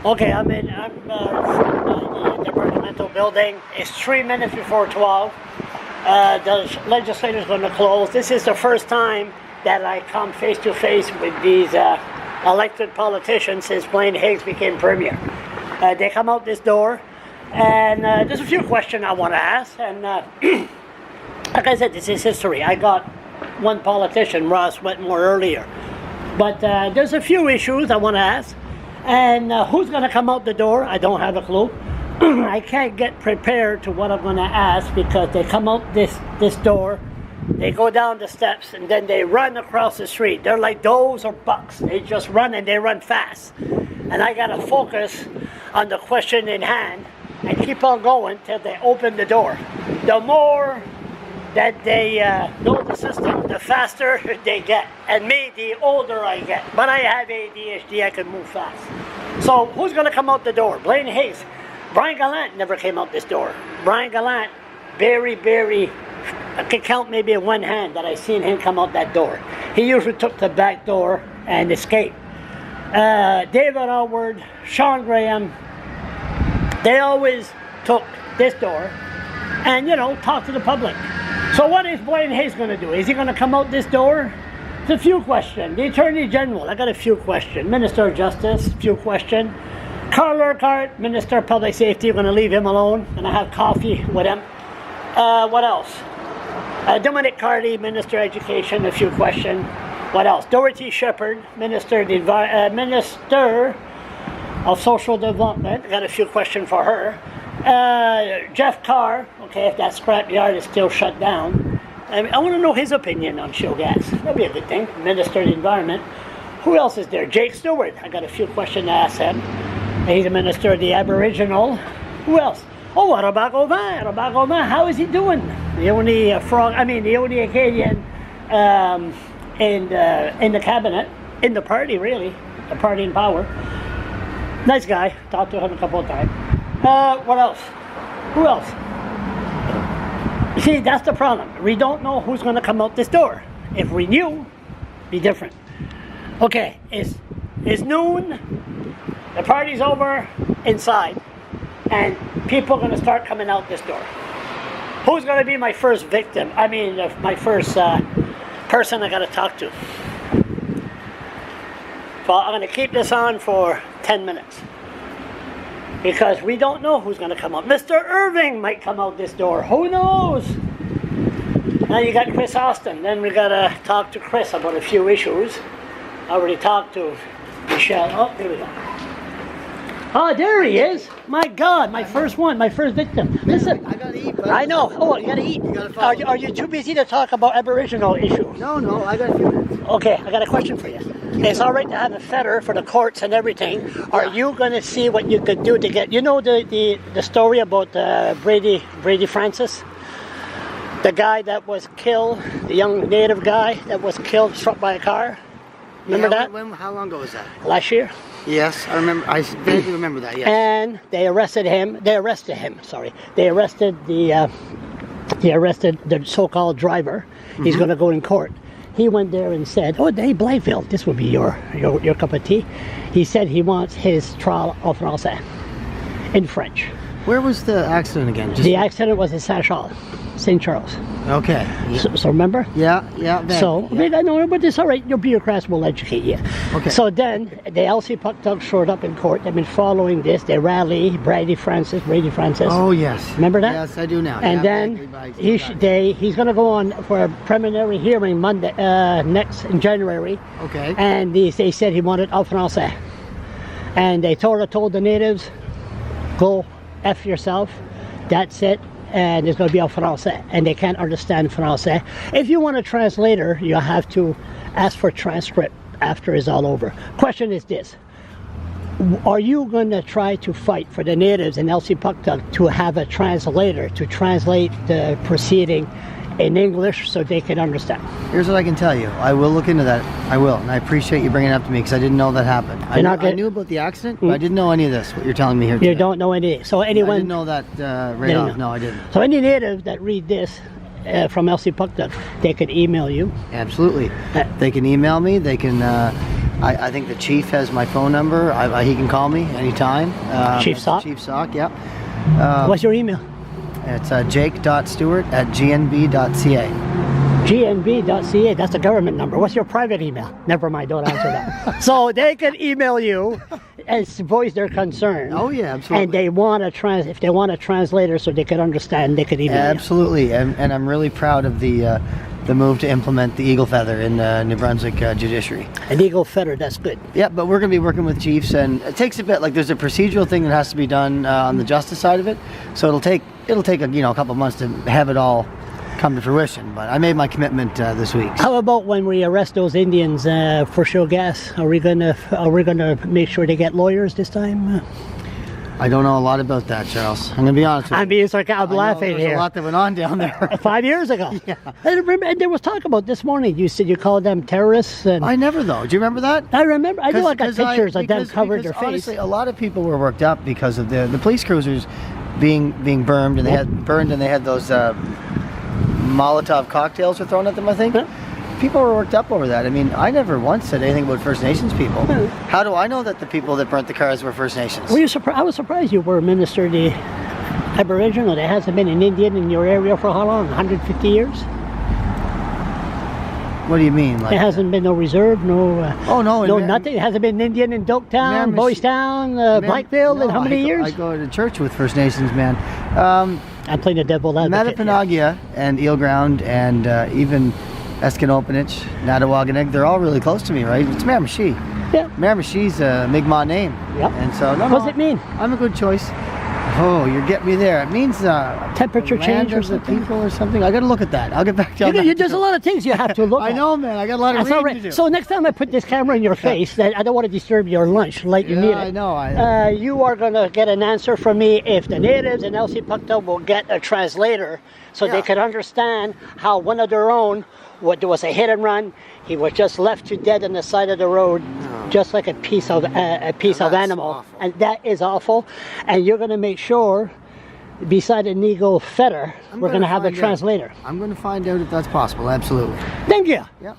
Okay, I'm from the departmental building. It's 3 minutes before 12. The legislator's going to close. This is the first time that I come face to face with these elected politicians since Blaine Higgs became premier. They come out this door, and there's a few questions I want to ask. And like I said, this is history. I got one politician, Ross Wetmore, earlier. But there's a few issues I want to ask. And who's going to come out the door? I don't have a clue. I can't get prepared to what I'm going to ask because they come out this door, they go down the steps, and then they run across the street. They're like does or bucks. They just run, and they run fast. And I got to focus on the question in hand and keep on going till they open the door. The more that they know the system, the faster they get. And me, the older I get. But I have ADHD, I can move fast. So who's going to come out the door? Blaine Higgs. Brian Gallant never came out this door. Brian Gallant, very, I can count maybe in one hand that I seen him come out that door. He usually took the back door and escaped. David Alward, Sean Graham, they always took this door and, talk to the public. So what is Blaine Higgs going to do? Is he going to come out this door? It's a few questions. The Attorney General, I got a few questions. Minister of Justice, few questions. Carl Urquhart, Minister of Public Safety, we're going to leave him alone. Going to have coffee with him. What else? Dominic Carty, Minister of Education, a few questions. What else? Dorothy Shepherd, Minister of Social Development. I got a few questions for her. Jeff Carr, okay, if that scrapyard is still shut down. I want to know his opinion on shale gas. That'd be a good thing. Minister of the Environment. Who else is there? Jake Stewart. I got a few questions to ask him. He's a minister of the Aboriginal. Who else? Oh, Arabag-Oman. How is he doing? The only the only Acadian in the cabinet, in the party really, the party in power. Nice guy. Talked to him a couple of times. What else? Who else? See, that's the problem. We don't know who's going to come out this door. If we knew, it'd be different. Okay, it's noon. The party's over inside, and people are going to start coming out this door. Who's going to be my first victim? My first person I got to talk to. So I'm going to keep this on for 10 minutes. Because we don't know who's going to come out. Mr. Irving might come out this door. Who knows? Now you got Chris Austin. Then we got to talk to Chris about a few issues. I already talked to Michelle. Oh, there we go. Oh, there he is. My God, my first victim. Listen. I gotta eat, buddy. I know. Oh, you gotta eat. Are you too busy to talk about Aboriginal issues? No, I got a few minutes. Okay, I got a question for you. It's all right to have a fetter for the courts and everything. Are you going to see what you could do to get... the story about Brady Francis? The guy that was killed, the young native guy that was killed, struck by a car? Remember that? How long ago was that? Last year? Yes, I remember. I vaguely remember that, yes. And they arrested him. They arrested the so-called driver. Mm-hmm. He's going to go in court. He went there and said, "Oh, hey, Blytheville, this will be your cup of tea." He said he wants his trial en français, in French. Where was the accident again? The accident was in St. Charles. Okay. Yeah. So remember? Yeah. I know, but it's all right. Your bureaucrats will educate you. Okay. So then the LC Puck Dogs showed up in court. They've been following this. They rally Brady Francis. Oh yes. Remember that? Yes, I do now. And then he's going to go on for a preliminary hearing Monday next in January. Okay. And they said he wanted en français. And they told the natives, go F yourself. That's it. And it's going to be en français, and they can't understand français. If you want a translator, you have to ask for transcript after it's all over. Question is this: are you going to try to fight for the natives in LC Puktug to have a translator to translate the proceeding in English so they can understand? Here's what I can tell you. I will look into that. I will, and I appreciate you bringing it up to me because I didn't know that happened. I knew about the accident, but I didn't know any of this, what you're telling me here today. You don't know any. So anyone... I didn't know that right off. No, I didn't. So any native that read this from LC Puktug, they could email you. Absolutely. They can email me. They can I think the chief has my phone number. He can call me anytime. Chief Sock? Chief Sock, yeah. What's your email? It's jake.stewart@gnb.ca. gnb.ca, that's the government number. What's your private email? Never mind, don't answer that. So they can email you and voice their concern. Oh yeah, absolutely. And they want if they want a translator so they can understand, they can email absolutely. you. Absolutely, and I'm really proud of the move to implement the eagle feather in New Brunswick judiciary. An eagle feather, that's good. Yeah, but we're going to be working with chiefs, and it takes a bit. Like there's a procedural thing that has to be done on the justice side of it, so it'll take a couple of months to have it all come to fruition. But I made my commitment this week. How about when we arrest those Indians for show gas? Are we gonna make sure they get lawyers this time? I don't know a lot about that, Charles. I'm gonna be honest with you. I'm being sarcastic. I'm laughing here. There's a lot that went on down there. 5 years ago. Yeah. And there was talk about this morning. You said you called them terrorists. And I never though. Do you remember that? I remember. I know I got pictures of them covered their face. Honestly, a lot of people were worked up because of the police cruisers being burned, and they had those Molotov cocktails were thrown at them. I think. Huh? People were worked up over that. I mean, I never once said anything about First Nations people. Hmm. How do I know that the people that burnt the cars were First Nations? Were you surprised? I was surprised you were Minister of the Aboriginal. There hasn't been an Indian in your area for how long? 150 years? What do you mean? Like there hasn't been no reserve, no. Nothing. It hasn't been an Indian in Doketown, Boys Town, Blackville in how many years? I go to church with First Nations, man. I'm playing the devil advocate. Matapanagia and Eel Ground and even Eskanopinich, Natawaganeg, they're all really close to me, right? It's Miramichi. Yeah. Miramichi's a Mi'kmaq name. Yep. And so, what does it mean? I'm a good choice. Oh, you're getting me there. It means temperature change or something? People or something. I got to look at that. I'll get back to you. There's a lot of things you have to look at. I know, man. I got a lot of reading to do. So next time I put this camera in your face, I don't want to disturb your lunch like you need it. I know. You are going to get an answer from me if the natives in LC Pukta will get a translator so they can understand how one of their own, there was a hit and run, he was just left to dead on the side of the road, just like a piece of animal. Awful. And that is awful. And you're going to make sure, beside an eagle feather, we're going to have a translator. I'm going to find out if that's possible, absolutely. Thank you. Yep.